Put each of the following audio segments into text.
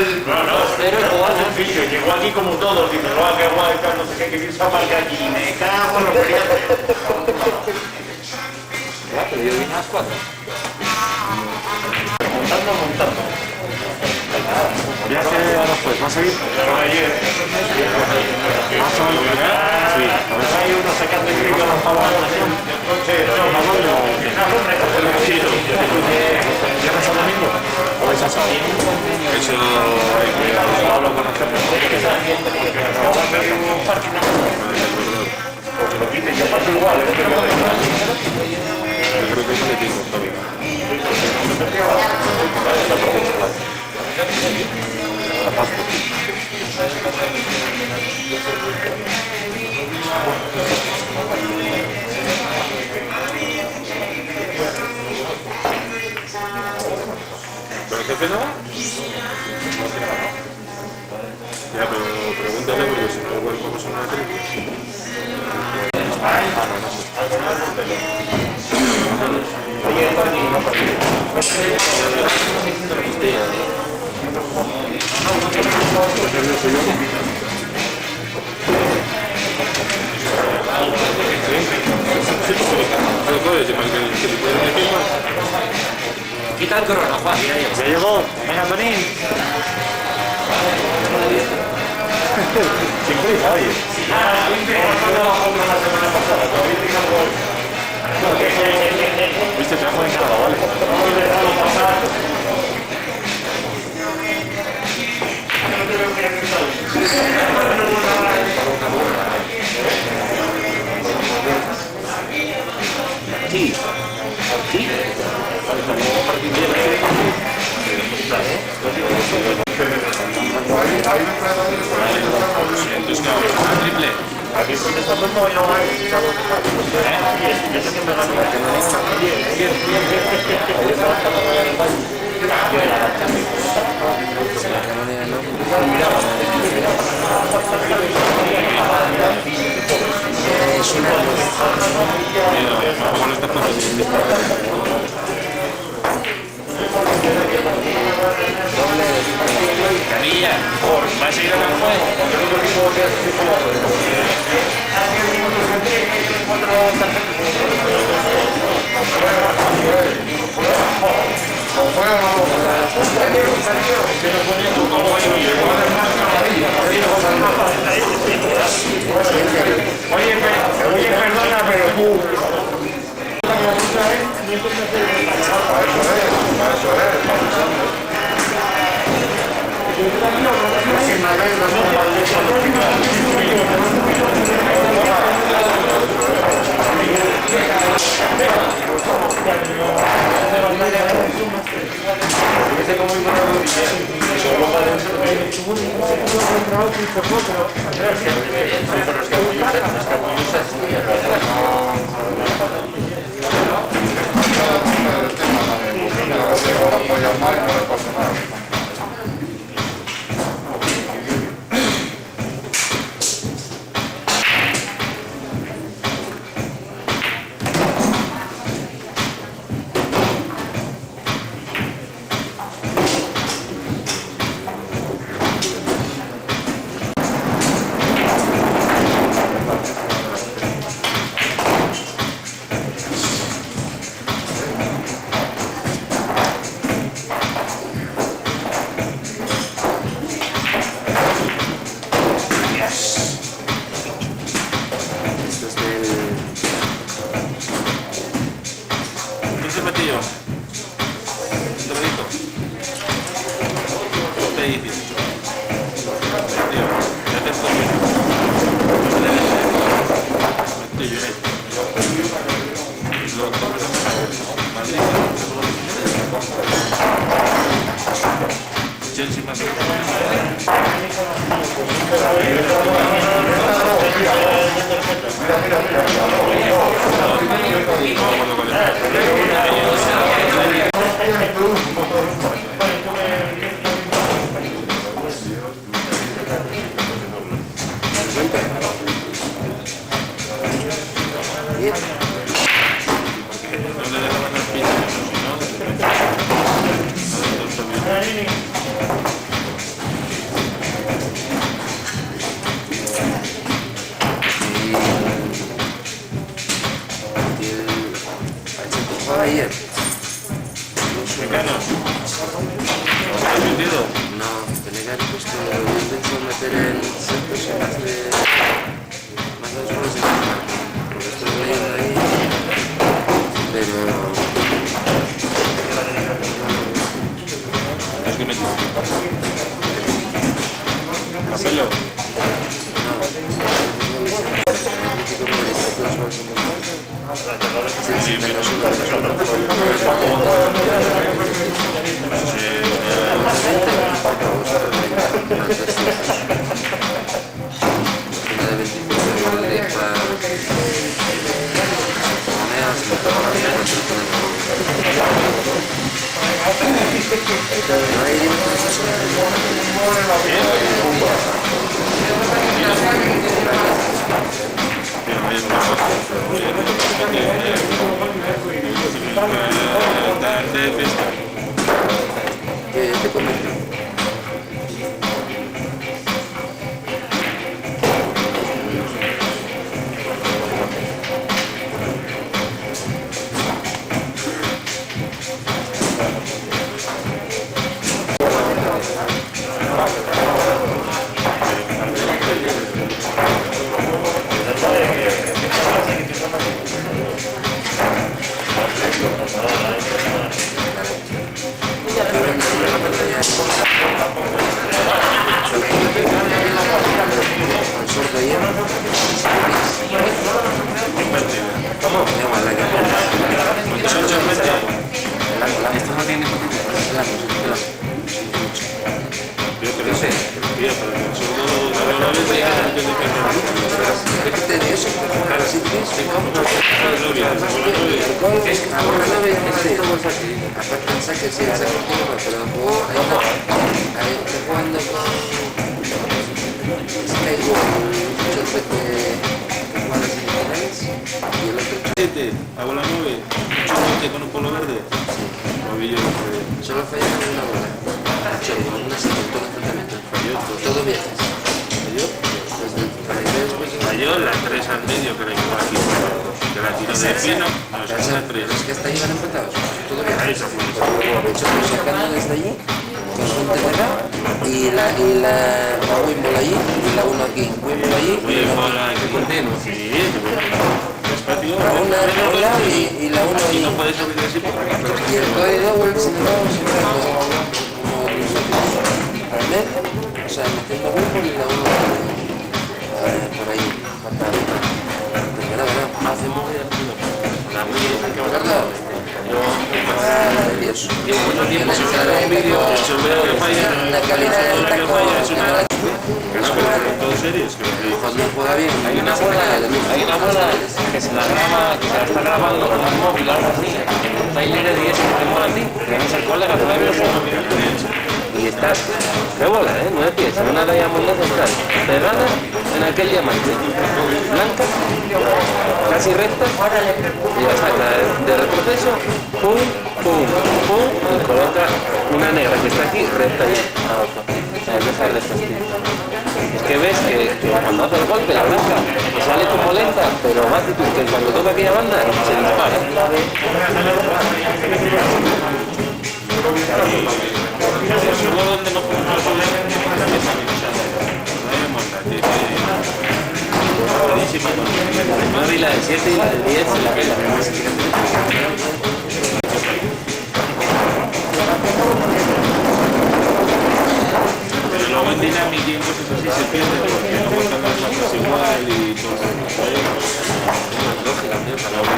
Pero el jugador un oficio, llegó aquí como todos, dice, no, qué guay, no sé qué, que piensa marca aquí, me cago en los feriados. Ya, pero yo vine a las 4. Montando. Ya que ahora pues, ¿va a seguir? Pero ayer. Sí. Hay uno sacando el grillo a los pavos del coche. ¿Viernes al domingo? ¿O vais a sábado? Eso hay que hablarlo con nosotros. Lo quiten, yo paso igual, Yo creo que eso le tengo todavía. ¿Pero el jefe no va? Ya, pero pregúntale porque si no igual vamos a una película. Quita el corona, Juan. Ya llegó. Venga, Tonín. Sin prisa, oye. Viste, te bajo en cada, ¿vale? Sí. Sí. Triple. Aquí estoy pensando no voy a jugar. Yo sé que me ganó. Camilla, ¿vas a ir a la Oye, perdona, pero tú. centro se me hace más de 2 goles de Granada. Porque estoy leyendo ahí, pero... Es que metes. Marcelo. Sí, menos uno. Te comento. Esto no tiene Pensa que sí, esa continua, pero jugó ahí está jugando con Skyward, muchos de que juega las semifinales y el otro 7, hago la 9, 8 con un polo verde. solo fallaron una bola. Solo una se cortó el enfrentamiento. Todo viejas. Falló la 3 al medio que la llevó aquí, que la tiró de pino, no, es una 3. Es que hasta ahí van empatados. Todo bien. Ahí se fue. De hecho, estoy sacando desde allí, con Pontevedra, y la Wimble allí, y la 1 aquí. Wimble allí, Muy y la bola, que continuo. Sí, despacio. Una por un lado y la 1 Y allí. no puedes subir así por acá. Y el código vuelve sin embargo siempre como al medio, o sea, metiendo Wimble y la 1 por ahí. Pero Hace muy bien. La muy bien. ¿verdad? Maravilloso. Llevo mucho tiempo sin hacer un vídeo, yo veo que falla, La calidad del que taco, falla es una... En todo serio, es que cuando juega bien, Hay una bola que se la graba, que se la está grabando con un móvil o algo así, en un taller de 10 que te mola a ti, que es el colega Flavio y estás, qué bola, ¿eh? 9 pies, en una Diamond de central, pegada en aquel diamante, blanca, casi recta, y la saca de retroceso, pum, pum, pum, y coloca una negra que está aquí, recta y abajo. O sea, dejar de fastidio. Es que ves que cuando hace el golpe la blanca que sale como lenta, pero Matitus que cuando toca aquella banda se dispara. solo donde no podemos subir La 9 y la del 7 y la del 10 y la vela. pero luego en dinámica y cosas así se pierde porque no cuentan las notas igual y todo Lógica, tío, para una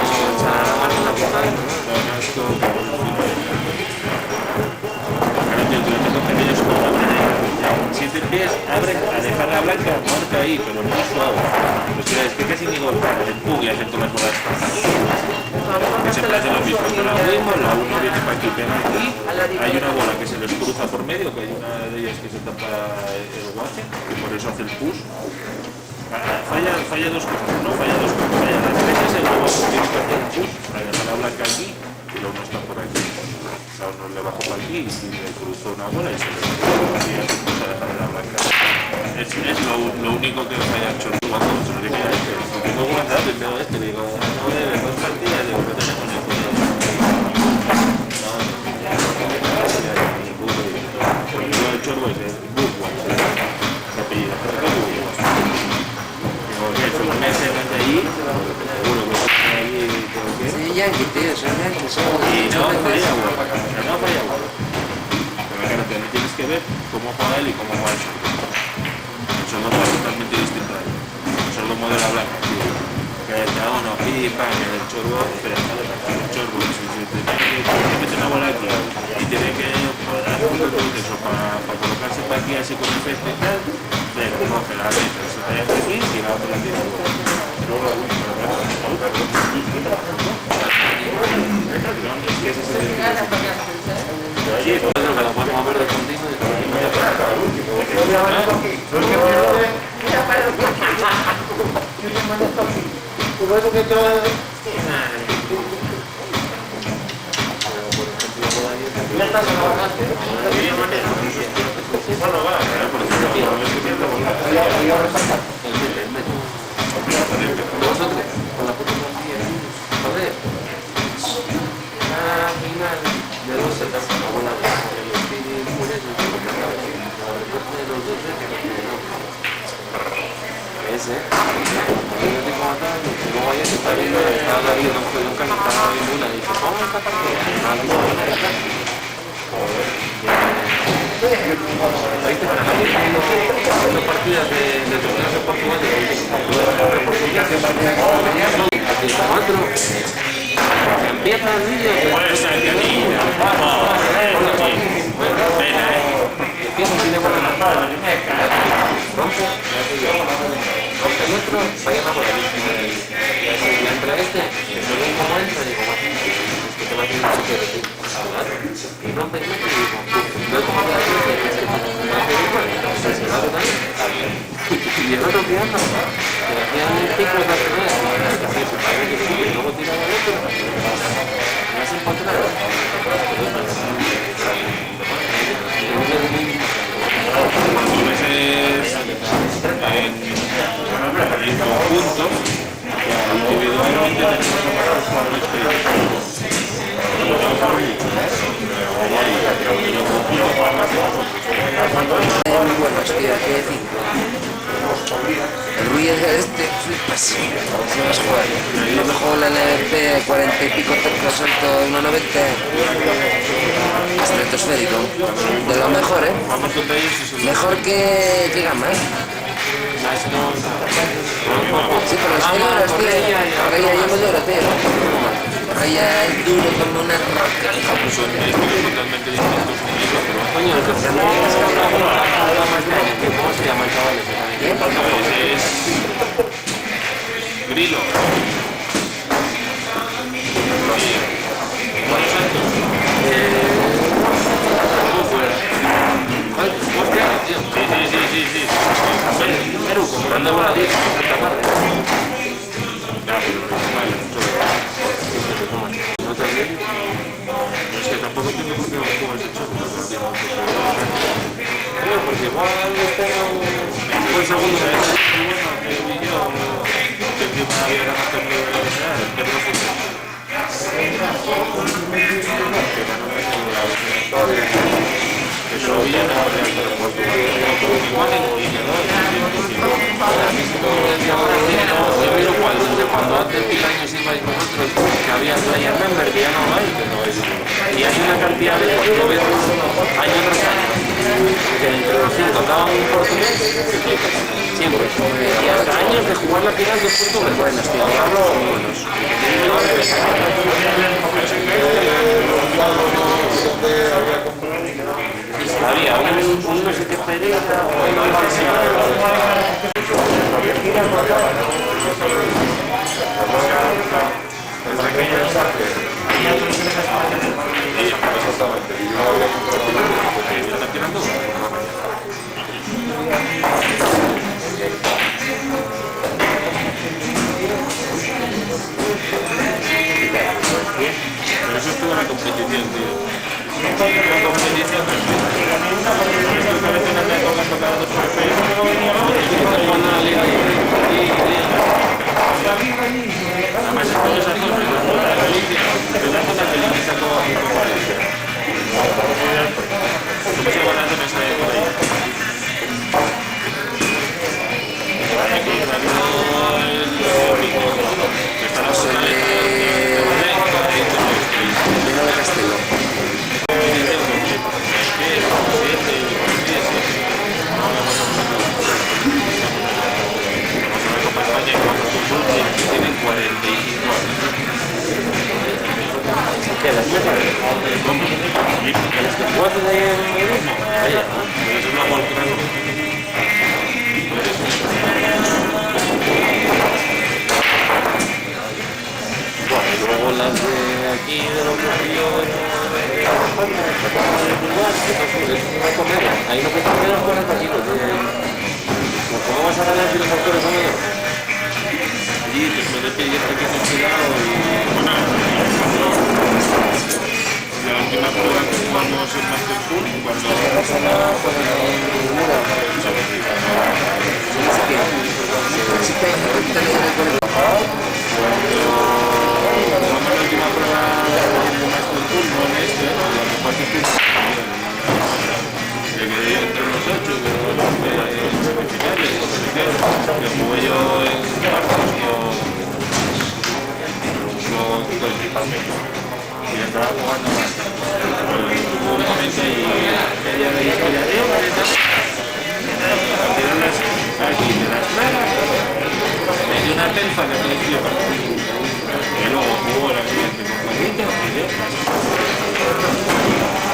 boca. Si te empiezas a dejar la blanca muerta ahí, pero muy suave. Pues es que casi ni golpear, el pug y hacen todas las bolas. Que siempre hace lo mismo, con la Wimble, la 1 viene para aquí, pega aquí, hay una bola que se les cruza por medio, que hay una de ellas que se tapa el guache, y por eso hace el push. Falla dos cosas, no falla dos cosas, falla las 3 es el nuevo, tiene que hacer el push para dejar la blanca aquí, y la 1 está por aquí. La 1 le bajo para aquí y le cruzo una bola y se le cruza a dejar la blanca. Es lo único que me haya hecho el guapo, se lo dije a este. Tengo WhatsApp y veo este, le digo, no debes 2 partidas, digo, ¿qué tenemos en el colegio? No, el chorbo es el Burgwall, se apellida. yankee, tío, son yankees, son... Y no son falla yankees. uno, no falla uno. Pero claro, también tienes que ver cómo juega él y cómo juega el sordo. Son dos cosas totalmente distintas. El sordo modela blanca, tío. Que da uno, pipa, que el chorro, pero el chorro, si te mete una bola aquí y tiene que dar puntos eso para colocarse para aquí así con efecto y tal, pero coge la letra, se trae aquí y la otra la tira. Oye, pues lo que lo podemos ver de continuo y Vosotros, con la puta plantilla, joder. Final de 2.70, una buena ese, luego ayer se está viendo, estaba Darío, nunca estaba viendo una, y dice, ¿cómo está haciendo partidas de torneos de Portugal, empieza el vídeo, empieza tiene buena rompe el otro, vaya a por el último y entra este, según cómo entra, digo, es que te va a tener un sitio de ti, y rompe el otro y digo, luego como te hace es que te va a hacer igual, entonces el otro también, y el otro que anda, que hacía un pico de nacional, que hacía su padre que sí, y luego tiraba el otro, me has encontrado, Los meses en conjunto, individualmente tenemos a varios jugadores muy buenos, tío, hay que decir. El Ruiz este, flipas, se va a jugar. Yo me juego la LP 40 y pico cerca, salto 1.90. Estratosférico. De lo mejor, Mejor que Gama, Sí, pero es que lloras, tío. Ahora ya yo me lloro, tío. Ahora ya es duro como una roca. totalmente distintos. coño, el que se ¿cómo se llama el chaval ese? Es Grilo. Hostia, tío. Sí. Perú, comprando voladillas, puta madre. ¿No te ríes? Es que tampoco entiendo por qué no juegas el choco. Porque igual tengo un segundo de Bueno, que vi yo, que vi una guerra más que me que no funciona. Que solo vi en el aeropuerto. Igual y quedó. Yo miro cuando hace 10 años ibais vosotros, que había player member, que ya no hay, y hay una cantidad de portugueses, año tras año, que entre los 5 daban un portugués, siempre, y hasta años de jugar la final de portugués. Buenos, tío, buenos. Había un no sé qué Pereira, o no sé si Pero eso estuvo en la competición, tío. La competición, pero esto que a veces me toca tocar 2 PP. vas a ganar si los autores son ellos? Allí después de que ya está aquí congelado y la última prueba que jugamos en Master Pool, cuando No pasa nada, pues ninguna. Sí que hay gente que está leyendo el jugamos la última prueba de Master Pool, no en este, en la parte que quedé yo entre los 8, que semifinales, que jugué yo en cuartos con Equipamiento. Y estaba jugando más. Hubo un momento y ella veía que ya dio, aquí de las claras, me dio una pelfa que me dio partido. Y luego jugó la siguiente con Juanito y dio.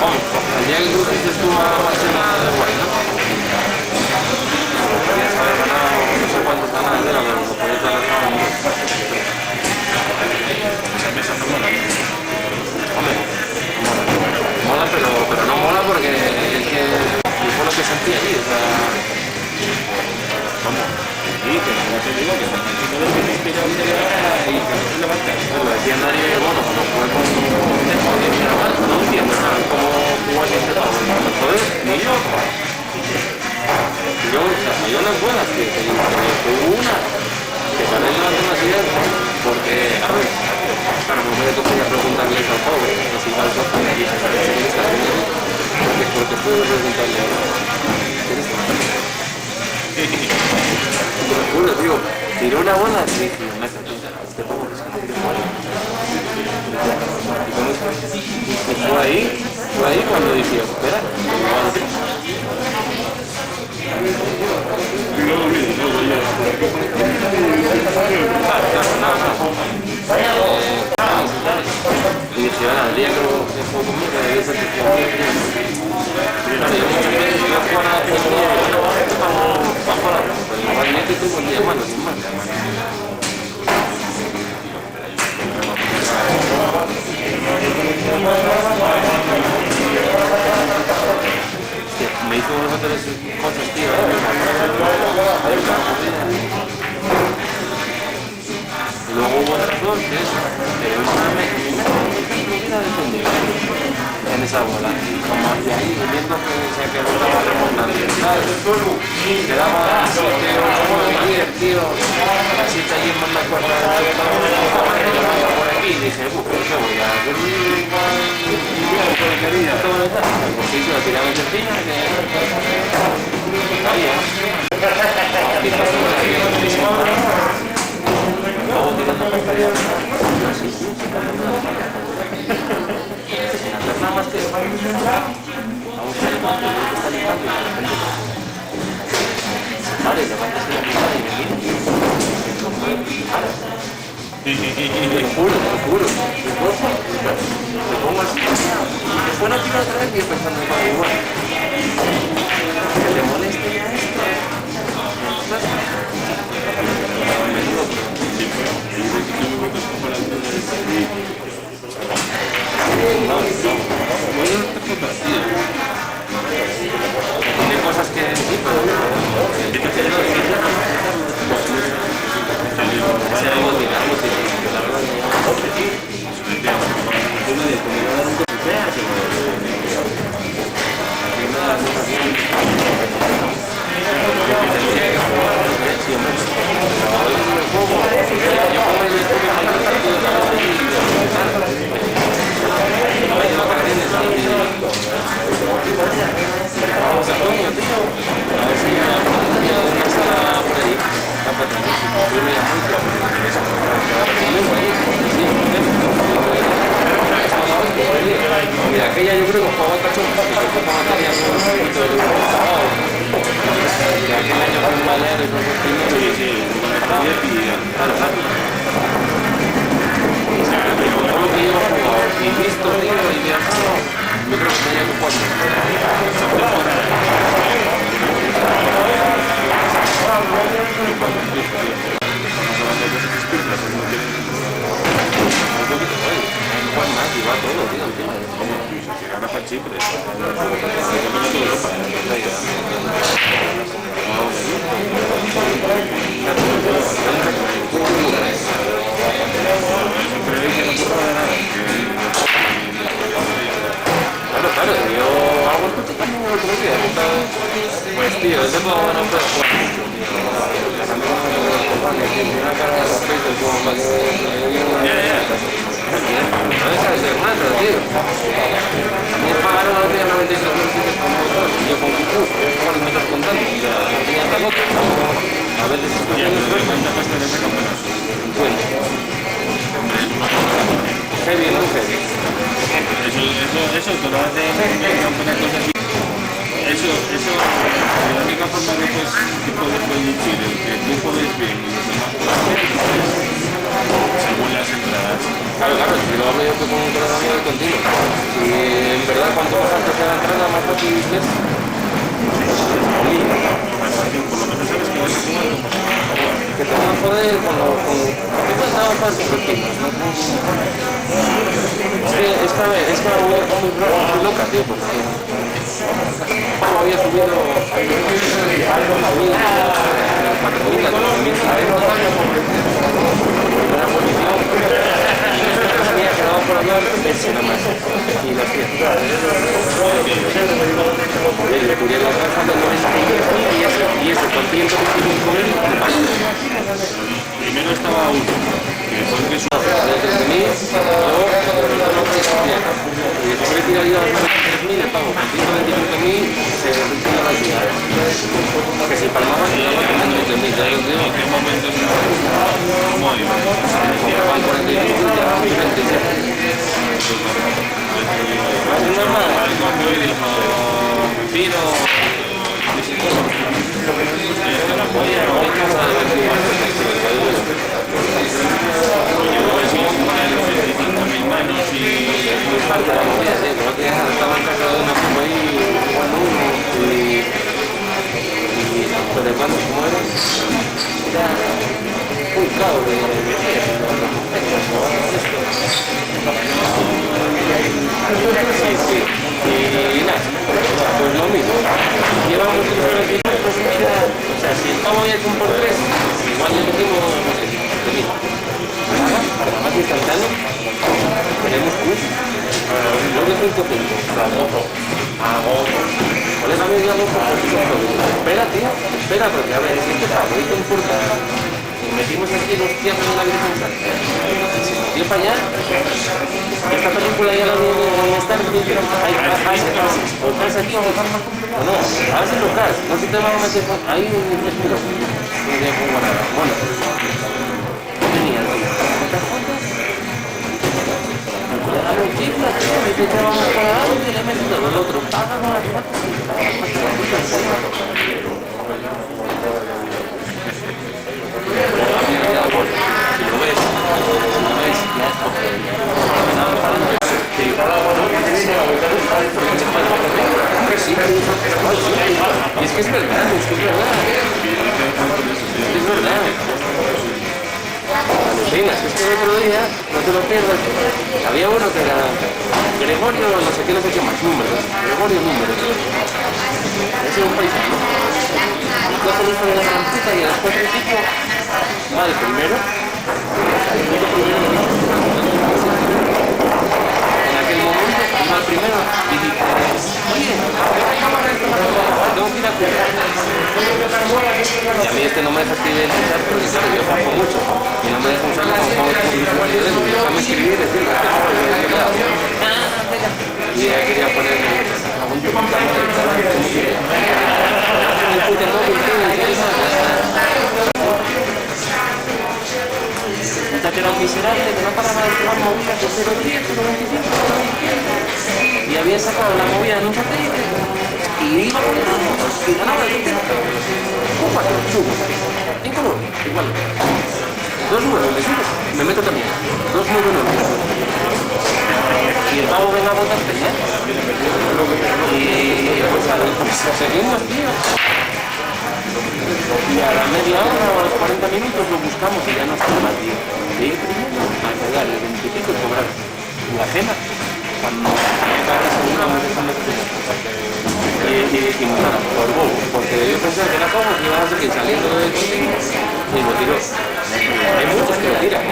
El día que tú dices tú a Barcelona de guay, ¿no? Podrías haber ganado no sé cuántos canales de la pero lo podías haber ganado. Esa mesa no mola. Hombre, mola, pero no mola porque es que fue lo que sentí allí, o sea... ¿Cómo? Sí, que ya te digo que cuando te inspira un día y que no te levantas. Lo decía Darío y bueno, cuando jugué con no entiendo nada cómo jugó en este paso. Joder, ni yo. Yo, o sea, hay unas buenas que hubo una que para él levanté unas ideas porque, a ver, claro, me hubiera tocado preguntarle eso al pobre, así va el software y dice, porque puedo preguntarle te lo juro, tío, tiró una bola y dije, me hace este pavo es que no quiere jugar. Y fue ahí cuando dije, espera, y dije, el día que juego conmigo, que debe ser que juego claro, yo muchas veces voy a jugar a la película y vamos a jugar, pues normalmente tuvo un día malo, sin más. Me hizo bastantes cosas, tío. Y luego hubo otras dos, que es una me hubiera defendido en esa bola. Y como hacia ahí, viendo que se quedaba remontando y tal, quedaba 7 o 10, tío. Así está allí en manda cuarta por aquí. Y dije, ¿qué voy a hacer? Todo lo tal. Pues sí, se lo tiraba en sencilla, que caía. Y pasó por aquí, luego tirando por allá, así, sin hacer nada más que vamos a llamar, que está limando y de repente vale, levantas la mirada y me mira no puedo, te juro me pongo así y después no tiro otra vez y yo pensando en algo igual que te moleste ya esto tiene cosas que decir, pero se ha ido tirando, la verdad aquella yo creo que jugaba cachorro y que tenía un poquito de que aquel año con Valer y con los primeros todo lo que yo he jugado y visto tío y viajado yo creo que tenía que jugar y va todo, tío, Que gana para Chipre. el A veces es Ya, pero de que cuenta que este de menos. bueno, heavy no heavy. Eso te lo hace una cosa así. Eso, la única forma de que puedes producir el que tú puedes bien y los demás pueden bien, según las entradas. Claro, si lo hablo yo que con un programa de continuo. Si en verdad cuanto más alto sea la entrada, más fácil es. Por lo menos sabes que vas a sumar como Que te van a joder con estaba fácil porque esta vez muy loca, tío, porque había subido Cataluña con 2000 primera posición y había quedado por hablar ese nada más y lo hacía le tuvieron la raza de 90 y ese con 125.000 primero estaba uno, que fue el que subió. desde mí, y después he tirado yo a 3.000, le pago con 125.000, se retira la ciudad. Que si palmaba, se daba con 20.000, ya los digo. ¿En qué momento se ¿Cómo iba? Con 45, ya 37. Es normal. Cuando dijo, Piro, Parte de la movida, sí, creo que estaba encargado de una forma ahí, jugando uno, y pero cuando, ¿cómo era? Era un caos de sí, y nada, pues lo mismo. Llevamos 3 horas pues mira, o sea, si estamos ya con por 3, igual le metimos, no sé, 3.000. Pero más instantáneo, tenemos curso. No de 5 agosto. Colega mío ya agosto, espera, tío, espera, porque a ver, si te pago, y te importa. Metimos aquí los tíos en la Virgen Santa. Y se metió para allá. Esta película ya la vi en Star Wars. O estás aquí o no, a ver si lo caes. No sé si te van a meter ahí en el futuro. Bueno, tenía, tío. ¿Cuántas fotos? A los chicos, me dice que vamos para algo y le meto todo el otro. Paga con las fotos. Si lo ves, ya es porque y es que es verdad, es verdad. Venga, es que el otro día, no te lo pierdas, había uno que era Gregorio, no sé qué más, números, Gregorio números. Ese es un paisano. Y coge el hijo de la gran puta y a las 4 y pico va el primero. En aquel momento iba el primero y dice, oye, tengo que ir a jugar. Y a mí este no me deja identificar porque claro, yo bajo mucho y no me deja usarlo como usuario de él. Déjame escribir y decirle y ella quería ponerme algún tipo de el puto móvil, hasta que era un miserable que no paraba de tomar movidas de 0,10, 0,25, y había sacado la movida en un satélite y iba con el ramo y ganaba el tiempo. Un 4, subo. En color, igual. 2,9, me subo, me meto también. 2,9. Y el pavo venga a botar peña. Y pues seguimos, tío. Y a la media hora o a los 40 minutos lo buscamos y ya no estaba, tío. De ir primero a pegar el 20 y pico y cobrar la cena. Cuando y dijimos, nada, por vos, porque yo pensaba que era como que iba a seguir saliendo de contigo y lo tiró. Hay muchos que lo tiran,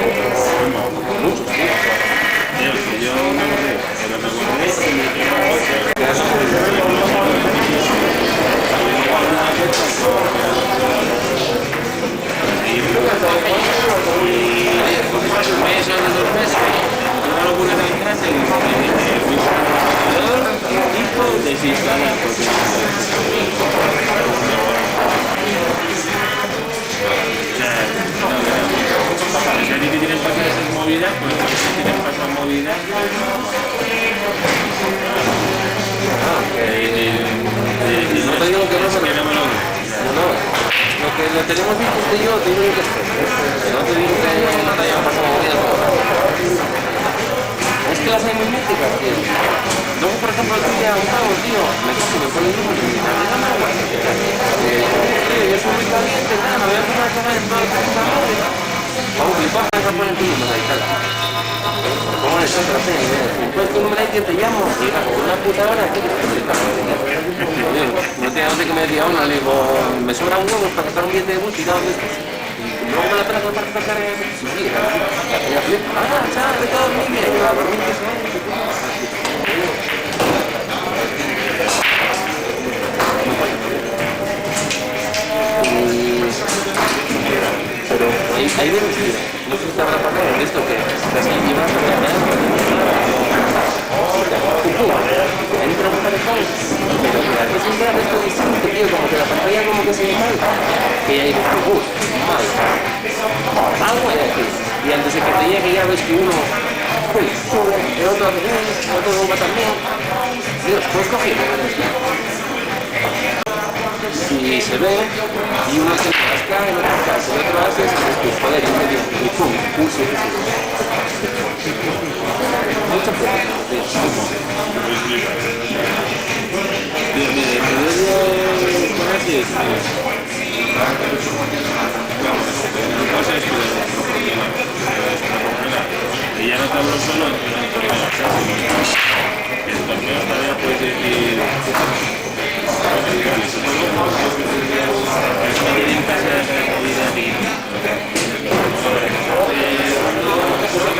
muchos, tío. Yo me borré, pero me borré meses o 2 meses, una locura tan grande que fui el tipo desinstalar porque tenemos visto usted y yo, te digo yo que estoy. Que no te digo que no te hayan pasado movidas por ahí. Es que las hay muy míticas, tío. Luego, por ejemplo, el día un pago, tío, me coge y me pone el mismo y me dice, dame agua. Tío, yo soy muy caliente, nada, me voy a tomar café en toda la puta madre. Vamos, flipas, me vas a poner el mismo, y tal. ¿Cómo es eso? No sé, después tú no me la dices, te llamo, y diga, por una puta hora, ¿qué te explica? No te hagas de que me decía uno, le digo, me sobran huevos para gastar un billete de bus y nada, y luego me la pena para sacar sí, la flipa, chaval, todo muy bien, a dormir que se pero hay veces que no sé si te habrá pasado de esto que estás ahí llevando la mano entra un parejón pero que aquí siempre hace esto distinto, tío, como que la pantalla como que se ve mal que ya dices tú, mal algo hay aquí y antes de que te llegue ya ves que uno sube, el otro hace el otro va también Dios, pues cogido si se ve y uno se rasca, el otro pasa, el otro hace, pues joder, y medio, y pum, pulso, mucho poder, Mira, el poder con así es una cosa es que ya no te hablo solo el torneo todavía puedes decir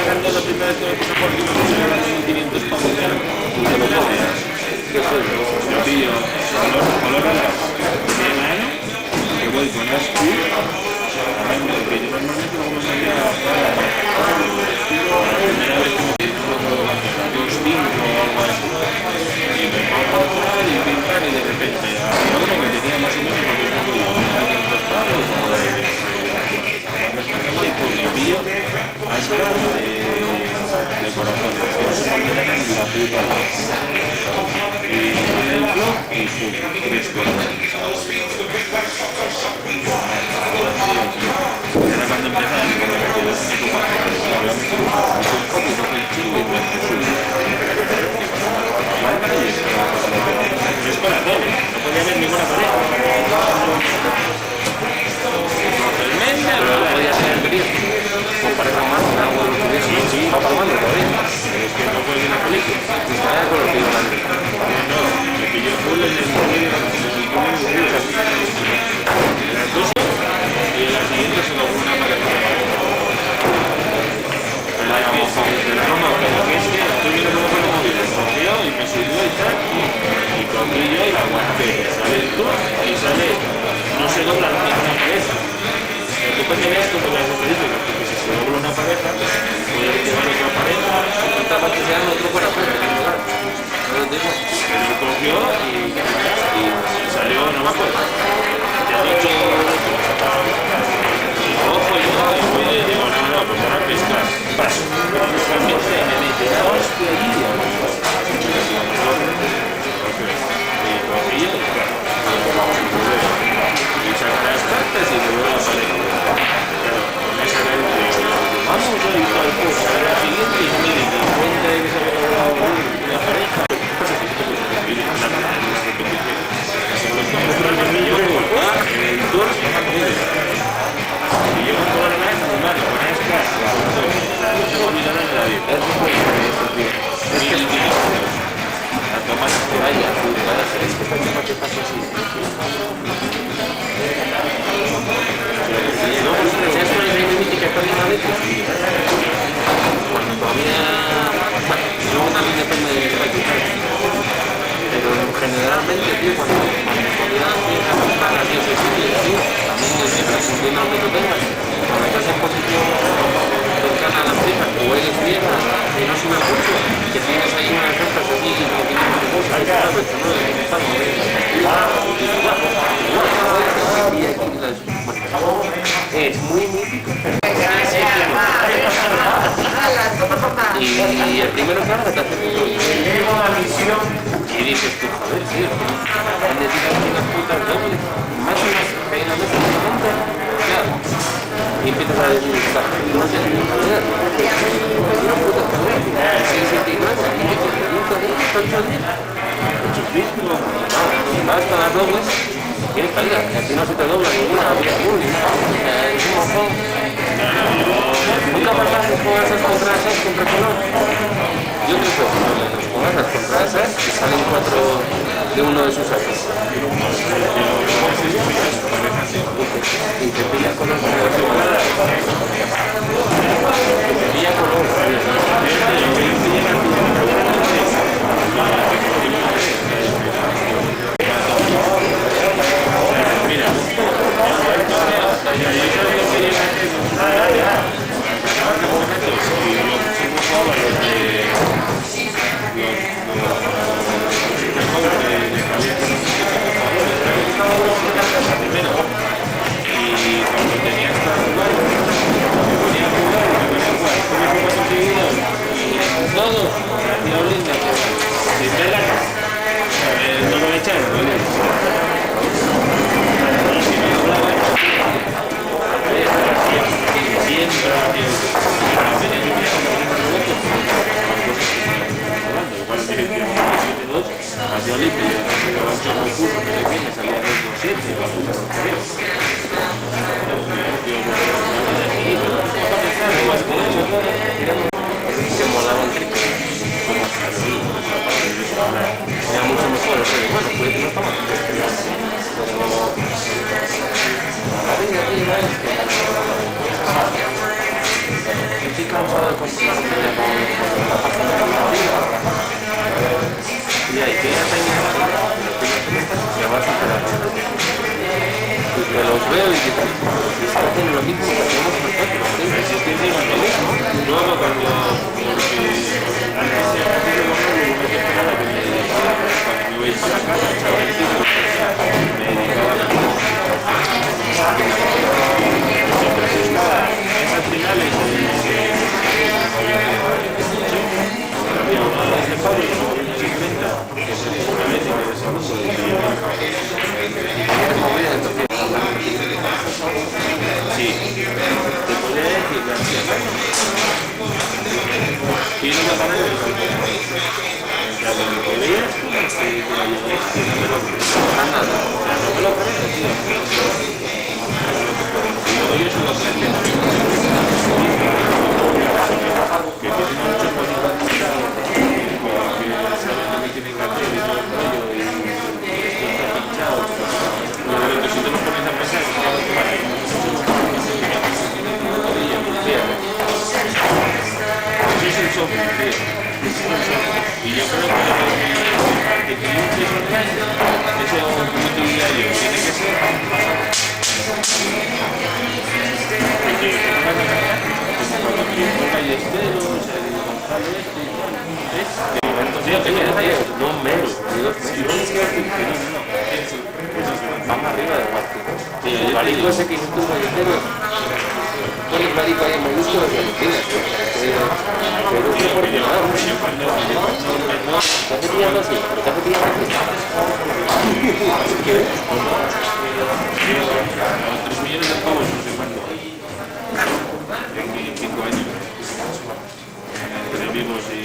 en casa la primera vez que me puse por aquí me 500 pavos yo pillo color de año que voy con las Q que yo normalmente no me salía la primera vez que me pido dos 5 o algo así y me pongo a jugar y pintar y de repente había uno que tenía más o menos porque tengo yo 500 pavos y pillo a escala de corazones que no se me quedan ni la puta y el blog y pum, 3 corazones era cuando empezaba mi es corazones, no podía haber ninguna pareja pero podía ser el periodo con pareja más, algo de lo que sí, va palmando todavía pero es que no fue bien la película vaya con lo que iba a decir no, me pilló full en el medio las dos y en la siguiente se lo una pareja pero es que estoy viendo cómo fue el móvil cogió y me subió y tal y cogí yo y la aguanté sale tú y sale no se dobla la misma cabeza después que veas como las estadísticas porque si se dobla una pareja puede llevar otra pareja estaba que sea otro corazón pero cogió y salió no me acuerdo te ha dicho y cojo y yo y fui y digo no pues ahora pescar paso realmente me dice hostia y cogí y saca las cartas y me vuelve a salir vamos yo y tal cosa a la siguiente y me di cuenta de que se había logrado una pareja y la el tour y yo con toda la mano con esta no se olvidará de la vida es que a tomar vaya es que para que pase así no, pues esto es de mítica que había una vez cuando todavía luego también depende de la cultura pero generalmente tío cuando todavía para que se siente tío también es dependiendo de lo que tengas cuando estás en posición cercana a la fija o eres vieja y no sube mucho que tienes ahí unas restas aquí y que tienes una cosa y cada vez no es muy mítico y el primero claro que te hace Tenemos la misión Y dices tú, joder, tío, ¿dónde tiras unas putas dobles? Máquinas que hay en la mesa en el momento, claro. Y empiezas a decir, no sé ni joder, una puta joder, 679, y dices, nunca de 8 días. Vas con las dobles, tienes calidad, aquí no se te dobla ninguna, es un mojón. Nunca pasaste con esas contra esas contra color. Yo creo que con esas contra esas que salen 4 de uno de sus ases. Y te pilla color. Te pilla color. Todos, la linda, sin verla, no lo echaron, ¿no? Si no hablaba, siempre, igual que 7-2, hacia Olimpia, pero 8 concursos que le viene, salía 2-7, se molaba un triple. Era mucho mejor, pero bueno, pues no estamos estoy cansado de continuar y hay que ir a vas a esperar y que los veo y que hacen lo mismo que hacemos nosotros, si es que digan lo mismo. Luego cuando antes se hacía lo mismo, me esperaba que me dedicaba cuando me voy para la casa, chaval, me dedicaba a la casa. Siempre se estaba esas finales había uno de ese Pablo, un 50, que se discute que de salud, sí, te podría decir que hacía y no me gané el que veías que la llevéis que no me lo crees, no me lo crees, tío. Y luego yo soy lo que entiendo que tiene mucho política que saben lo que tienen que hacer y todo el rollo y esto está pinchado. Pero que si te lo pones a pensar que cada vez más es el software, tío. Y yo creo que triunfes online, eso como te diría yo, tiene que ser porque no vas a ganar como cuando triunfó Ballesteros, el Gonzalo este y tal, ¿ves? Que que no menos, van arriba del partido. El marico ese que hizo tu Ballesteros, con el marico ahí me gusta los Valentinas, pero no sé por qué nada. ¿Te hace pillando así? ¿Te hace pillando así? ¿Qué? 3 millones de pavos, no sé cuánto. En 5 años. Entre vivos y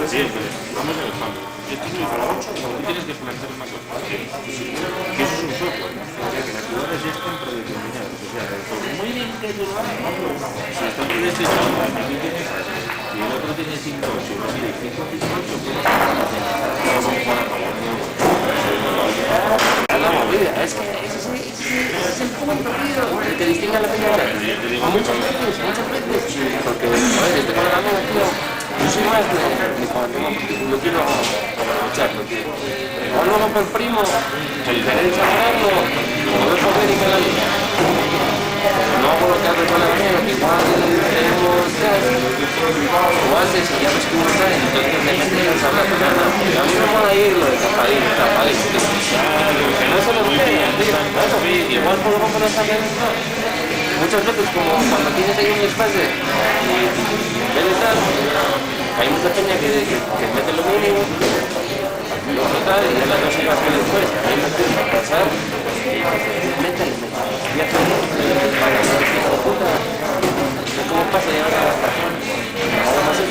sí, vamos a ver, Pablo. Yo estoy muy para 8, tú tienes que plantear una cosa. Que eso es un software. O sea, que las ciudades ya están predeterminadas. O sea, por muy bien que tú lo hagas, si está predestinado a que tú tienes y el otro tiene 5, 8, y lo mide 5, 5, 8, pues vamos a jugar a favor. La movida, es que ese es el punto, tío, el que distingue a la peña ahora. Muchas veces, porque, joder, este programa, tío, yo soy más de yo quiero aprovecharlo, tío. O luego por primo, el derecho a ganarlo, poder comer y que la línea. No hago lo que hace con la manera, que igual tenemos o antes y ya ves que uno sale, entonces me metes a hablar con nada. A mí me mola ir lo de tapadín, que no se lo enseñan, tío. Igual podemos poner también. muchas veces como cuando tienes ahí un espacio y ves de tal, hay mucha peña que mete lo mínimo, lo tal, y ya las dos horas que después hay más tiempo para pasar, métale, y hace para que hijo de puta, ¿cómo pasa llegar a la estación? Ahora más es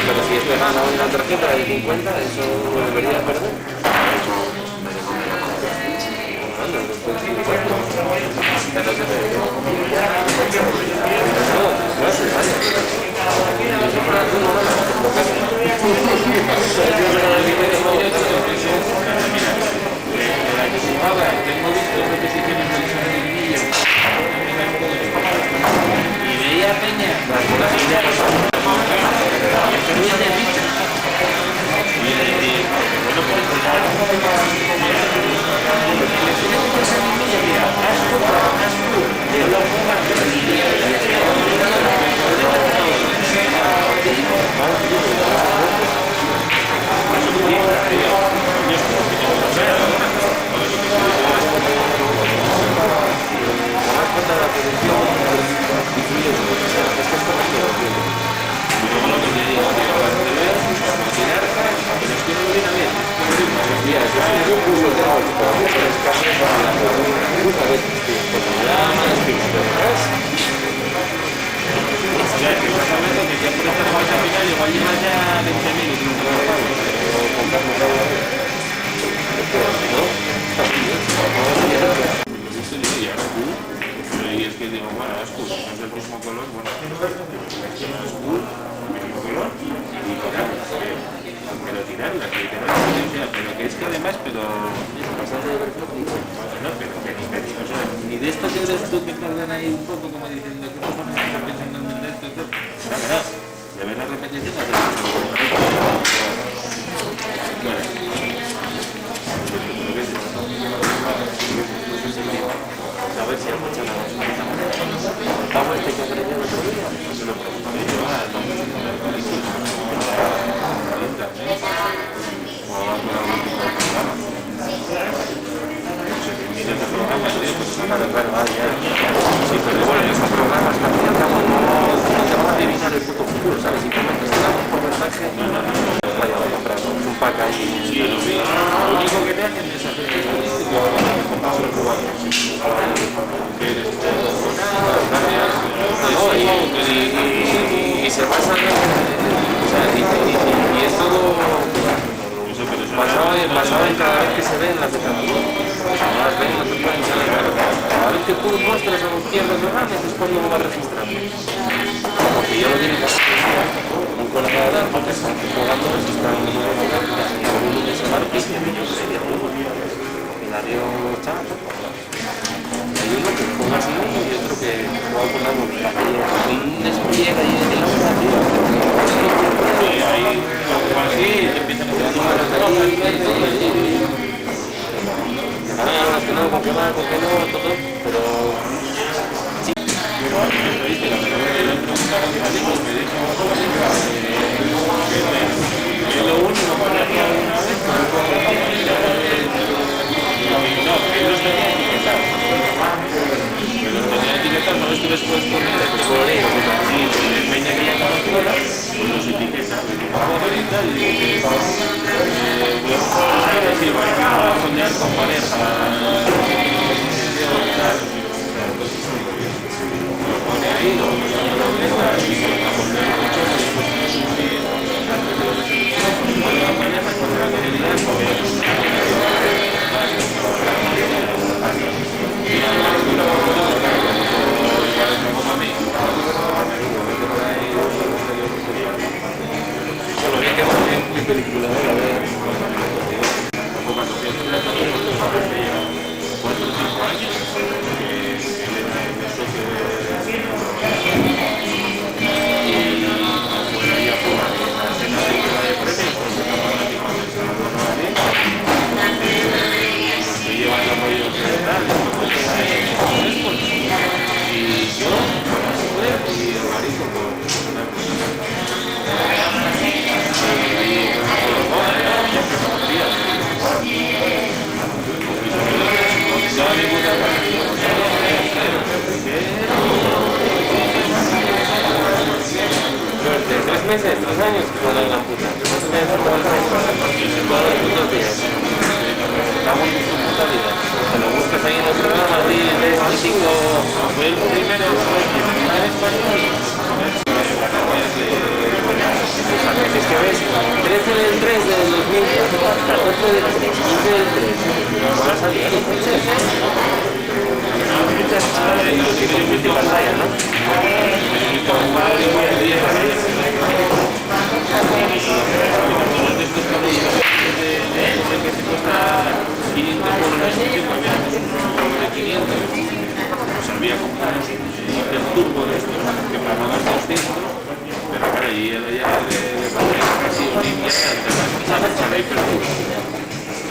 pero si este gana una tarjeta de 50, eso debería perder. Tengo visto repeticiones del Sardinillo y veía Peña ni de esto que eres tú que tardan ahí un poco como diciendo que no estás pensando en esto, de ver la repetición a ver si hay mucha vamos a que aprender otro día. Se lo preguntaré yo claro, ya. Sí, pero bueno, esos programas que al fin y al cabo no te van a adivinar el puto futuro, ¿sabes? Simplemente te dan un porcentaje vaya a comprar un pack ahí. Sí, lo único que te hacen es hacer estadísticas y se basan en o sea, y es todo basado en cada vez que se ven las declaraciones. Cada vez no te pueden salir. Cada vez que tú muestras o pierdes los ranes es cuando lo vas registrando. Porque yo lo tiene que hacer. Un colega de edad, porque están jugando, están en una lugar y el volumen se marca y Hilario Chato. Hay uno que juega así y otro que juega con la movida. Un despliegue ahí de la otra, tío. ahí así te empiezan a hacer todo, pero sí. lo único que hacía alguna vez no, que los tenía etiquetados. No es que después poner el coloreo, y peña que ya conocida, pues los etiqueta, y tal, y si vais a soñar con pareja, lo pone ahí, lo etiqueta, y se lo pone película, a ver. Cuando piensas en la película, 4 o 5 años, él era el socio de meses, 3 años, con la gran puta. No se me enfermó el resto. Todos los putos días. Estamos en tu puta vida. Te lo buscas ahí en los programas de mítico. Fue el primero en español. Es que ves, 13 del 3 del 2000, 14 del 3, 15 del 3. Va a salir tu coche. Multipantalla, ¿no? Había comprado el turbo de estos que pagaban 200, pero claro, y él ya le casi una invierte de la hiperturbo.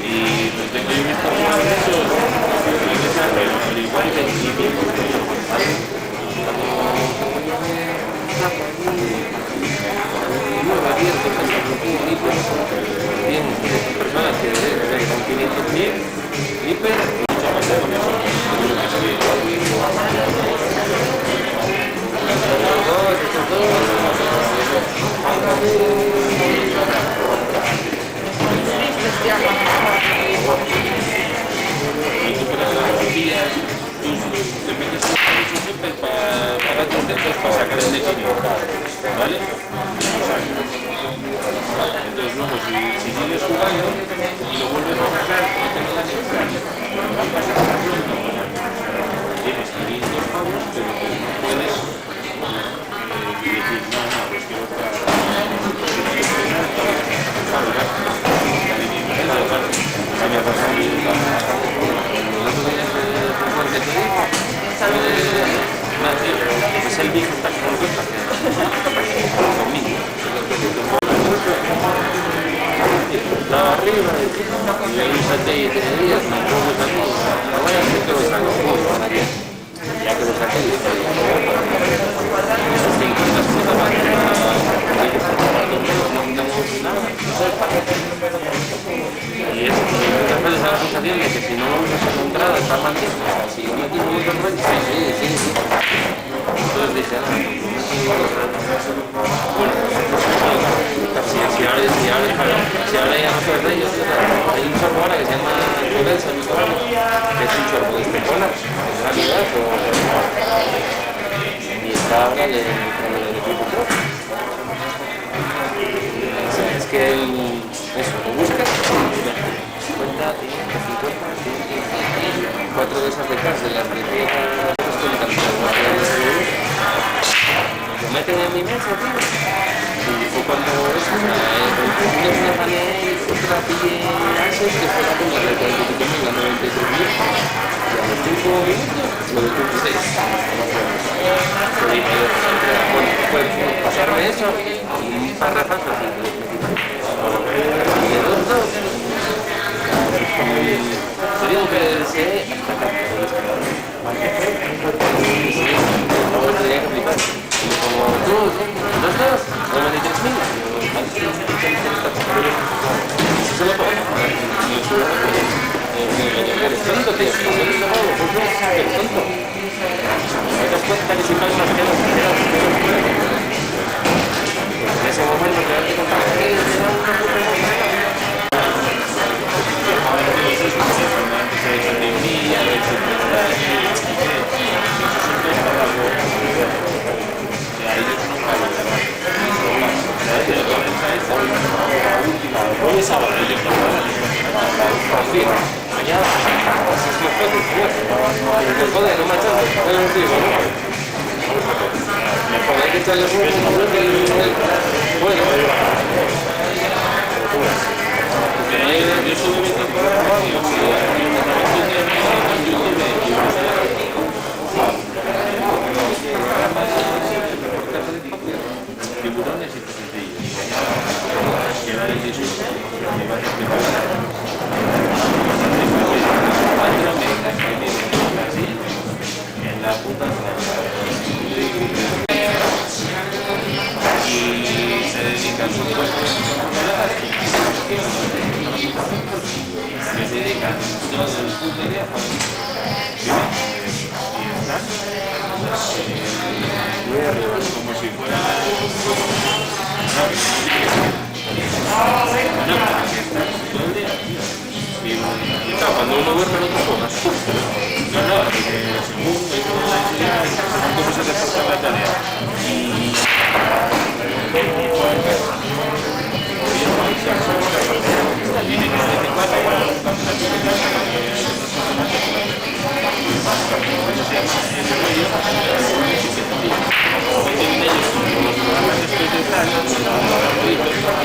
Y lo tengo yo visto algunos de esos, pero igual que Bien, personas que son 500.000 hiper, mucho más de y tú pones las días, tú te metes en su super para contentos para sacar el tequillo, ¿vale? Entonces luego si sigues jugando y lo vuelves a sacar, no te lo dan extra. Tienes 500 pavos, pero puedes decir, no, pues quiero es el viejo está con estaba arriba y ahí salté y 3 días me pongo aquí ahora sí que lo saco ya que lo saqué y es muchas veces da la sensación de que si no vamos a esa entrada está mal si yo metí un montón de sí. Entonces dije, si ahora ya no soy de ellos, hay un chorro ahora que se llama Condensa, que es un chorro de Estepona, en realidad, y está ahora con el equipo pro. Es que eso, lo buscas, 50, 4 de esas de casa, de las de lo meten en mi mesa, tío. Y fue cuando eso, una panel, otra pille Ases, que fue la primera de 45.000 a 93.000. Y a los 5 minutos, lo de 26. Bueno, fue pasarme eso y un parrafazo así. Y de 2-2. Te digo que deseé hasta acá. No me tenía que explicar. Como tú, 2-2, 93.000. Si se lo puedo. Eres tonto, tío. Eres tonto. ¿No te das cuenta que si pagas más quedas? En ese momento quedarte con la gente era una puta emoción. Hoy es sábado, mañana, joder, no me echas, mejor hay que echarle bueno, yo subí mi temporada tiburones y pececillos. Llevar el discurso que vas a explicar. Así, en la puta y se dedican sus cuerpos que se dedican todo el puto día y están muy arriba, como si fuera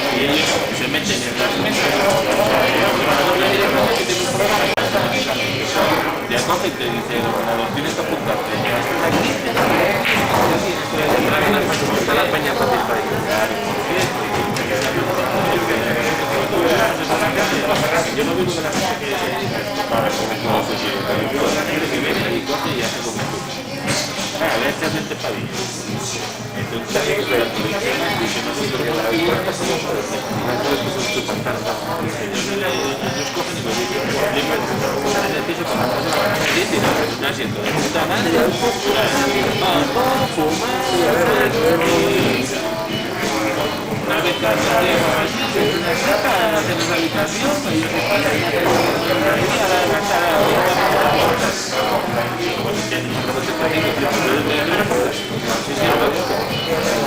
Y ellos se meten en las mesas, te acoge y te dice el ordenador, tienes que apuntarte, estás aquí, Está la peña fácil para ir. yo no vivo de la gente que para como se quiere, pero la gente que viene y coge y hace como tú. Directamente para ellos. Entonces, la policía dice, no sé por qué la puerta se los ellos cogen y lo dicen, es el piso para la casa, dicen, no asiento de puta madre, fumar, una vez cada día una saca, hacen la habitación, y se pasan y hacen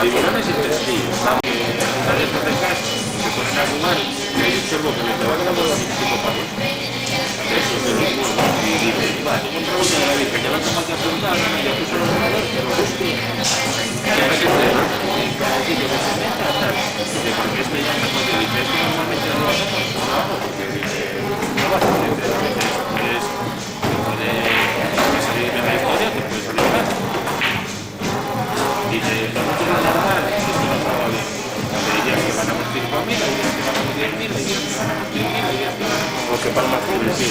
tiburones y testigos, sales de casa, se ponen a fumar, y hay un chorbo que les va a dar los 25 pavos. Eso es de los burros. Y dice, va, tengo un trabajo de la vida, ya no tengo que apuntar, ya puso el ordenador, pero justo. Ya me quedé, y cada vez que se meta, tal. Dice, porque esto ya no puede, dice, esto normalmente no lo hacemos, no lo hago, porque dice, no vas a hacer, pero a veces puedes salir de la historia, que puedes salir mal. Dice, nosotros la normal, si esto no estaba bien. Hay días que ganamos 5.000, hay días que ganamos 10.000, hay días que ganamos 10.000, hay días que ganamos... Porque para más pobres, sí.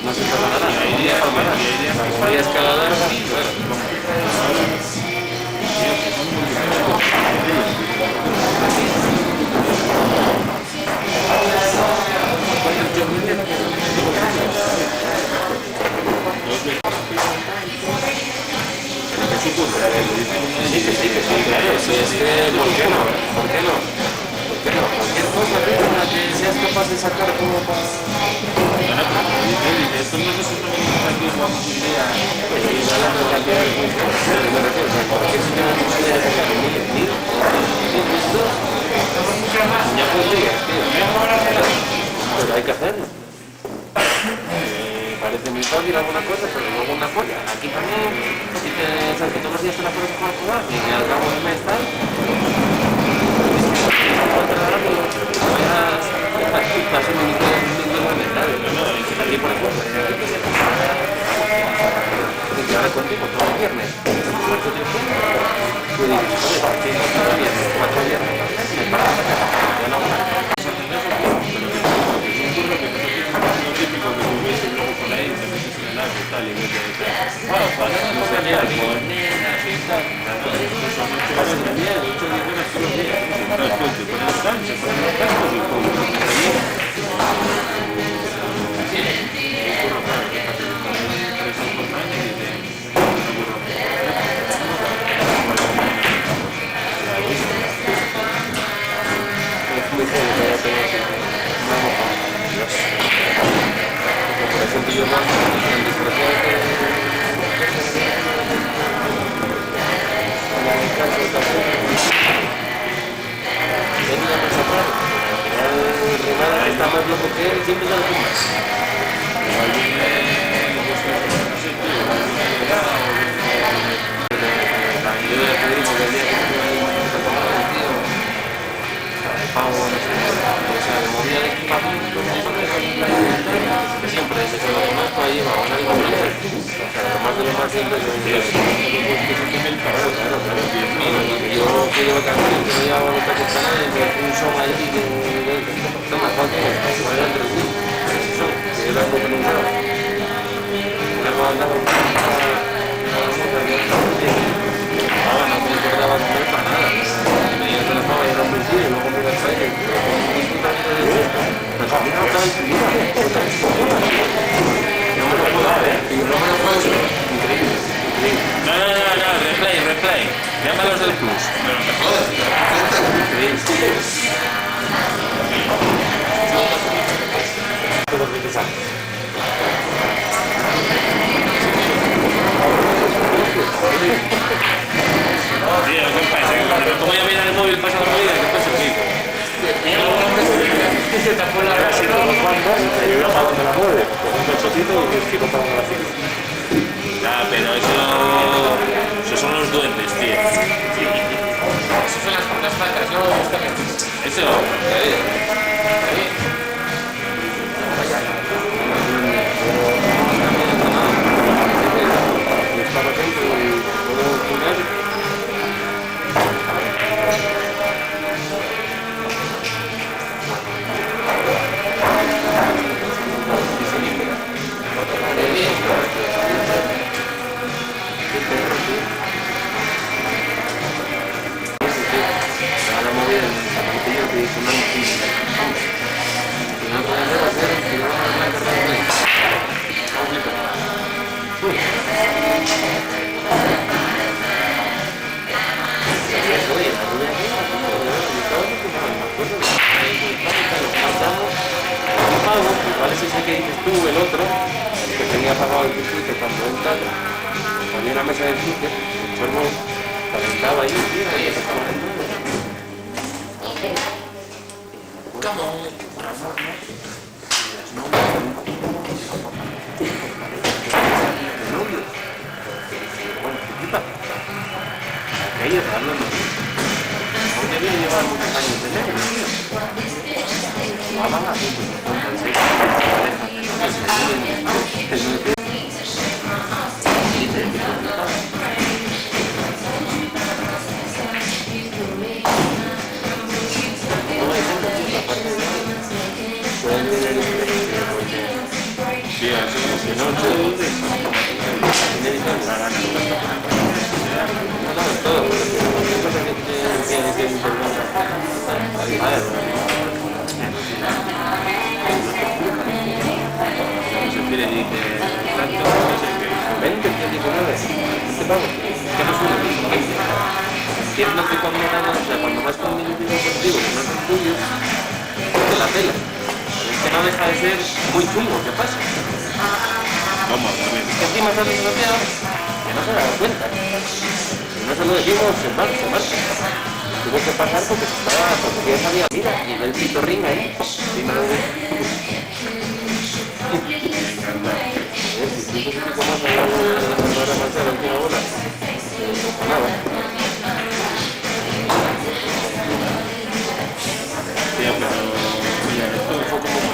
No se paga nada. Y hay días que Hay escaladas, claro. Sí, claro, si es que, ¿por qué no? ¿Por qué no? ¿Por qué no? Cualquier cosa una que seas capaz de sacar como para... Dice, esto no es nosotros venimos aquí, vamos un día... Y ganar la cantidad de puntos. Me refiero, o sea, cualquier señora que se haya sacado 1.000, 1.000, ya podrías, tío. Pero hay que hacerlo. Parece muy fácil alguna cosa, pero luego una polla. Aquí también, si te sabes que todos los días te la puedes jugar y al cabo del mes tal, estás en un mental. Aquí, por ejemplo, y ahora contigo todos los viernes. ¿Cuánto tiempo? Tú dices, joder, si no cada viernes, 4 viernes, me paras a casa. Ya no hago nada. Típico que tú ves y luego por ahí te metes en el agua y tal, y ves de tal. Bueno, para no enseñar con nenas y tal. Son 8 horas al día, 8 o 10 horas todos los días. Después te ponen los ganchos, te ponen los cascos y todo. Por ejemplo, yo más en disfraces de... Está más loco que él, siempre da lo mismo. Yo de Federico del día que estuve ahí se tomaba el tío, el pavo, no sé, o sea, de movida de equipamiento, que siempre desde que lo conozco ahí va a una igual de él. O sea, lo más de lo más simple que yo que llevo también que me llevaba a los tacos canales, me un son ahí que no me falta, que vaya entre sí, que era algo que no usaba. Luego andaba ahora no me acordaba comer para nada. Venía de la fama y era muy tío, y luego me iba al baile, pero como un disfrutante de esto, pues a mí no estaba en su vida, no me lo puedo ver, y no me lo puedo ver. Increíble, increíble. No, replay. Llama a los del Plus. Pero me jodas. Increíble. Todo lo que te sale. Tío, ¿qué pasa? Como ya viene el móvil pasando la vida, se tapó la Casi cara. dos bandas, y yo para donde la mueve, con un cachotito y el chico para donde la sigue. Ah, pero eso son los duendes, tío. Esas son las patas, no los cametos. Eso. Estaba atento y puedo jugar. Ahora me voy a zapatillo que dice no no puedes hacer que no va a cargar ¿Cuál es ese que dices tú, el otro? Que tenía apagado el circuito cuando entraba. Ponía una mesa de circuito, el chorbo calentaba ahí, tío, y se estaba calentando. Aquello, hablando. No debía llevar muchos años de negro, tío. Jugaban así, Sí, así es. No, se quiere decir tanto, no sé qué. 20, 19, 20 pavos. Que no es uno, son 20. Entiendo que cuando ganas, o sea, cuando vas con un individuo deportivo que no es el tuyo, te la pela. Pero es que no deja de ser muy chungo, ¿qué pasa? vamos, también. Es que encima está desbloqueado que no se da cuenta. Si no se lo decimos, se marcha. Tuvo que pasar porque ya sabía, mira, y ve el pitorrín ahí. Encima de... Tío, pero mira, esto fue como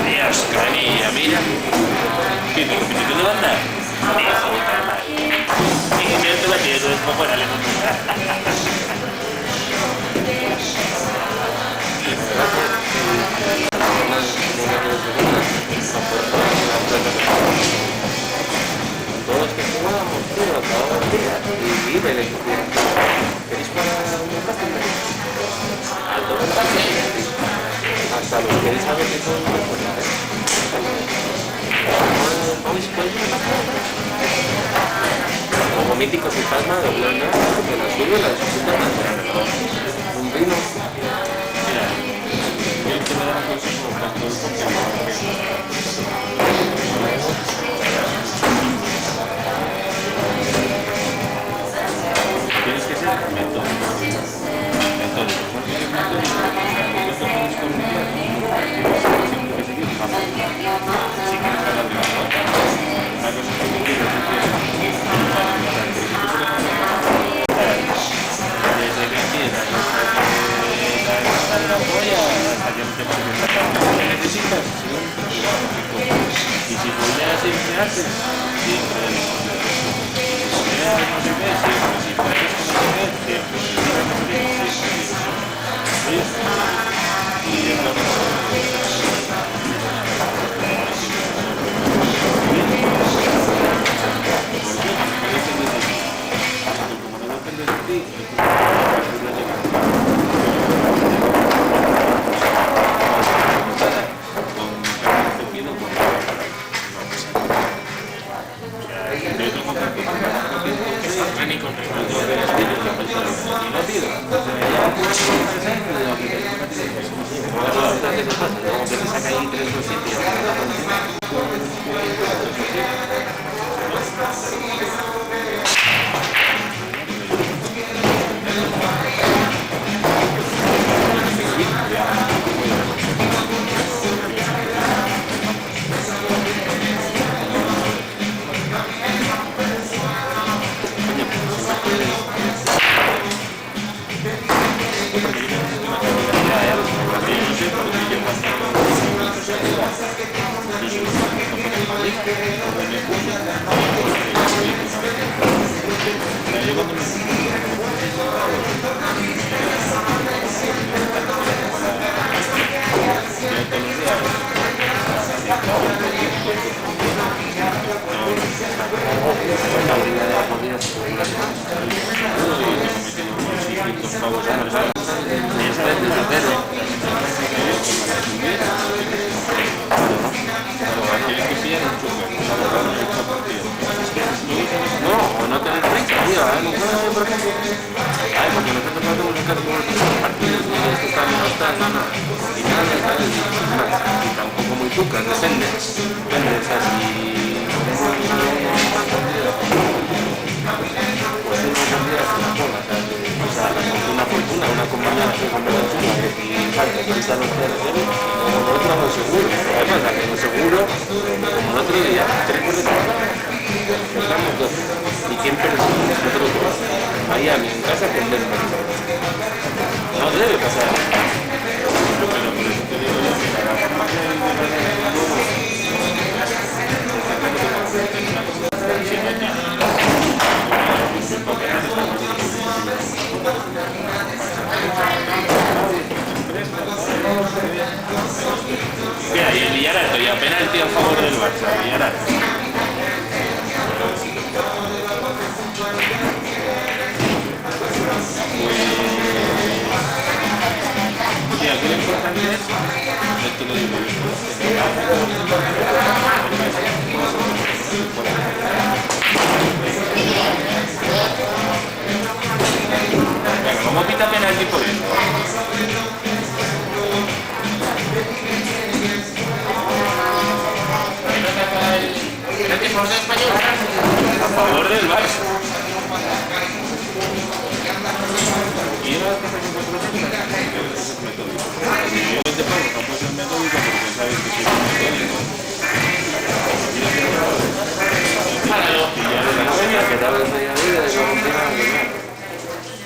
Dios, carilla, mira. ¿Qué te lo anda? Hijo de madre. Y que te la tienes después para la todos que jugábamos, tío, todos los días. Y vive el equipo. ¿Queréis jugar a un empate? A todo el empate. Hasta los que saben que son muy fuertes. ¿Podéis un empate? Como mítico fantasma de Blanda, de la suya y la de su puta madre. Un vino. Mira, yo te me da un consejo tanto tienes que ser metódico. Si quieres ganar de una cosa que quieres desde que empiezas hasta la polla, hasta que no te pases la carne que necesitas, y si folleas siempre haces, siempre no sé qué, siempre, si puedes conocer, siempre, y es lo No, no tener prisa, tío. Por ejemplo, porque nosotros no tenemos que hacer partidos ni estos cambios, no. Y nada, ¿sabes? Y tampoco muy tucas, depende. Depende, o sea, si pues unos días una cola, o sea, una fortuna, una compañía que compra la chula, que si falta, que está los terceros, nosotros vamos seguro. ¿Qué pasa? Que no seguro, como el otro día, 3 por estamos 2. ¿Y quién persigue? Nosotros 2. Miami, en casa, que en Denver. No debe pasar. Mira, y el Villarato, y apenas el tío a favor del Barça, Villarato. Sí, aquí lo importante es que lo digo venga, ¿cómo pita penalti por eso? A favor del Barça. Y una vez que se encuentra es metódico. Yo te pongo, no puede ser metódico porque sabes que soy metódico. Que tal vez haya vida de cómo funciona.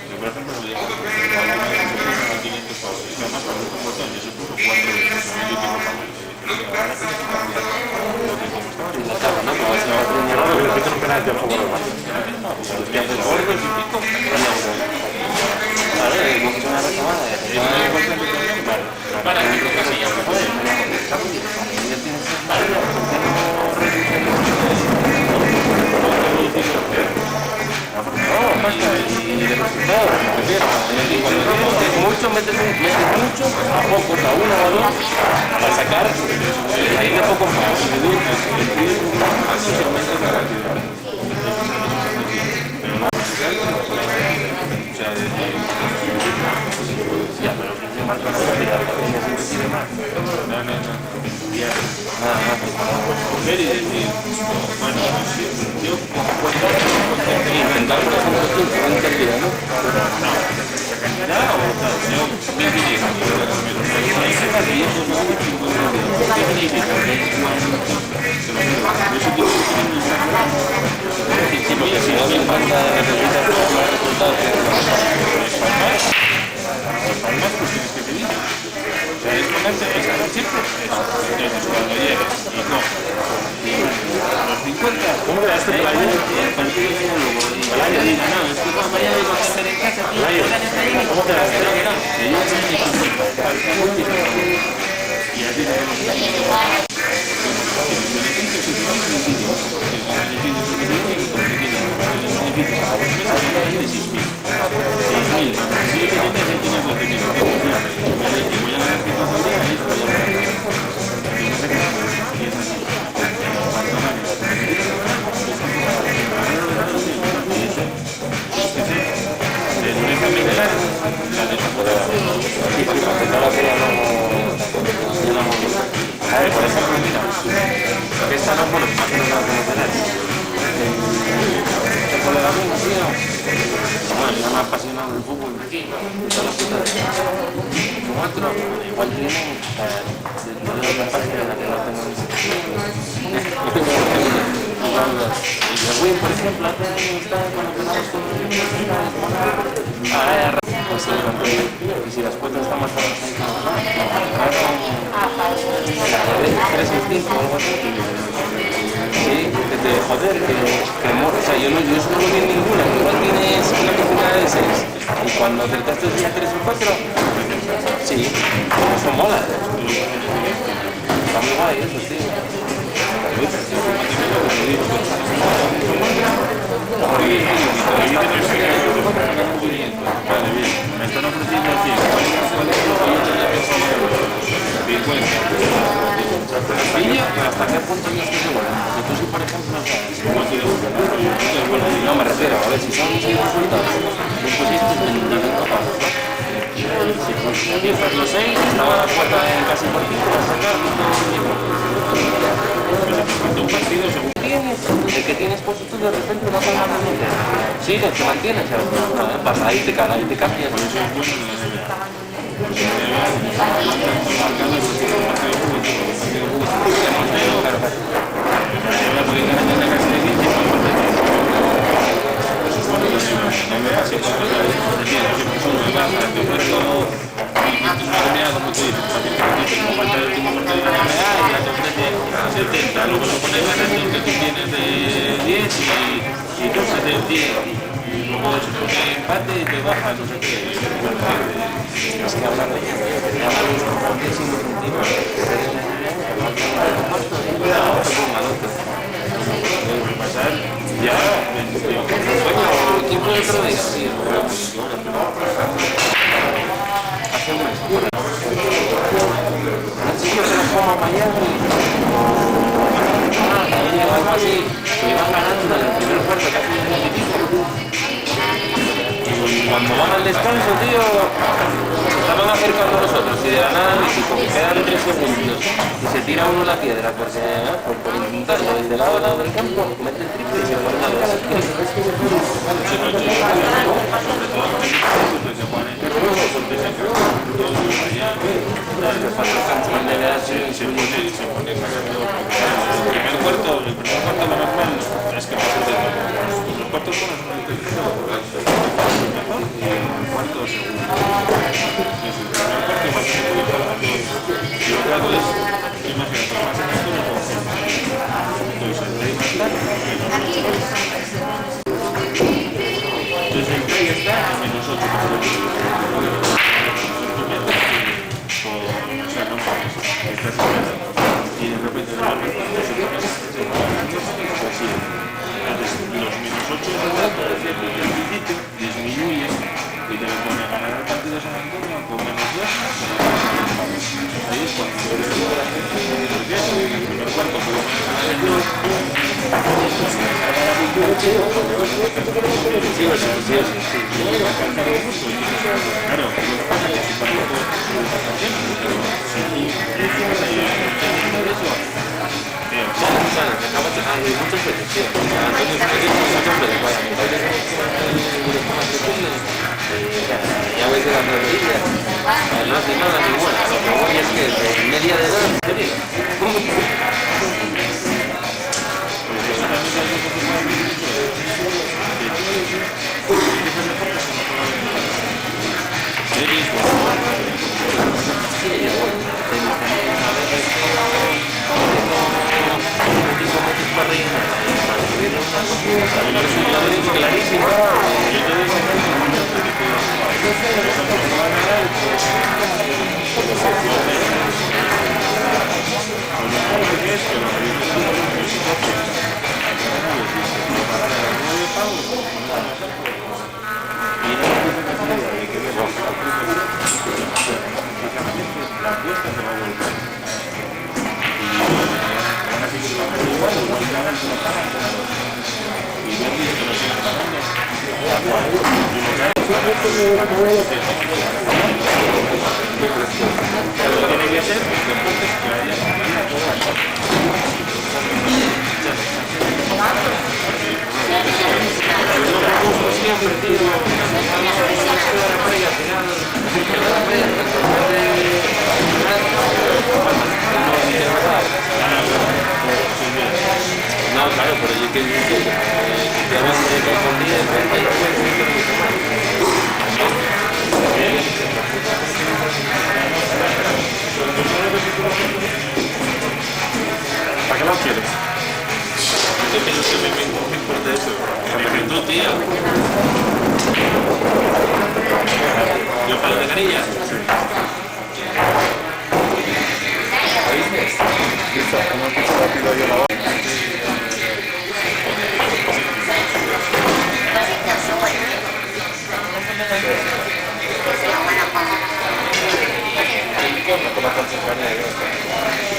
Yo, por ejemplo, me digo que alguna vez me puse 500 pavos. Y además, cuando es un botón, yo se puso 4 veces. Y yo tengo pavos. Ahora tienes que cambiar. Y la capa, ¿no? Como si no tiene nada, pero que un penalti a favor del Barça. Que hace gordos y pico. Vale, no es una reclamada. Es muy importante también para que lo que se llama. Y de resultados, me refiero. Mucho, metes mucho, a pocos, a uno o a dos, para sacar ahí de poco más. Ya, pero que se marca la partida, también es decir más. Ver y decir, bueno, yo Intentar, por ejemplo, tú, en cantidad, ¿no? cantidad o tal, yo 1500. Ahí se va viendo, ¿no? ¿Qué significa? Sí, porque si no me falta de necesitas los resultados que Palmas, pues tienes que pedir. O sea, es ponerte, es hacer siempre eso. Entonces, cuando llegues y coges los 50, ¿cómo le das el partido? El partido de luego. Y ya le diga, no, es que cuando vaya a hacer en casa, ¿cómo te das? Creo que no. Que yo soy mi 50. Y así te lo A ver, por ejemplo, mira, esta no por más que no la promocionar. El colega mío, tío, bueno, yo me apasionado del fútbol aquí, cuatro, igual tienen dentro de otra página en la que no tengo ni y el Win, por ejemplo, hace años estaba cuando empezamos con los niños, ahora ya pues se lo compré, y si las cuotas están más caras ahí, la red 365 o algo así, joder, o sea, yo eso no lo vi en ninguna. Igual tienes una cantidad de 6. Y cuando acertaste el día 3 o 4, sí, eso mola. Está muy guay eso, tío. Vale, bien. Me están ofreciendo 100. 50. ¿Pillo? ¿Hasta qué punto ya estás seguro? Porque tú si, por ejemplo, no me refiero, a ver, si son 6 resultados, tú pusiste 25 pasos, ¿no? Si cifras los 6, estaba la cuota en casi por 5, vas a sacar Un partido según. el que tienes puesto tú de repente no te ganas ni idea. Sí, te mantienes, ¿sabes? Vas ahí te cambias. Por eso es bueno en la NBA. Luego lo pones ganas de que tú tienes de 10 y tú haces de 10 y luego se pone empate y te baja no sé qué. Es que hablando de tenía varios importantísimos un tipo Pasar ya el equipo de otro día, sí, hace un mes. Un chico que nos como a Miami. Algo así, que iban ganando en el primer cuarto casi un poquitito. Y cuando van al descanso, tío, se estaban acercando a nosotros y de la nada México, que quedan 3 segundos y se tira uno la piedra porque, por intentarlo desde lado a lado del campo, mete el triple y se pone a dos. se pone el primer cuarto lo normal es que pases de todo. Los cuartos son mejor y el cuarto segundo. Es el primer cuarto más que puede jugar y lo claro es imagínate más en esto entonces el rey más tarde entonces el rey está a -8 o sea no pares estás y de repente de los -8 del rato disminuye y te lo pone a ganar el partido de San Antonio con -2. Ahí es cuando en el primer cuarto puede ganar el 2. Claro, Hay muchas veces, tío. Antonio es un equipo muchas veces, vaya, mi padre es más pequeño ya voy quedando en línea. No hace nada ni buena, lo que voy es que de media de edad, te digo. Clarísimo. No, claro, pero yo que ¿Para qué lo quieres? fuerte eso. Que tú, tío. ¿Yo palo de canilla? ¿Cómo estás en carne?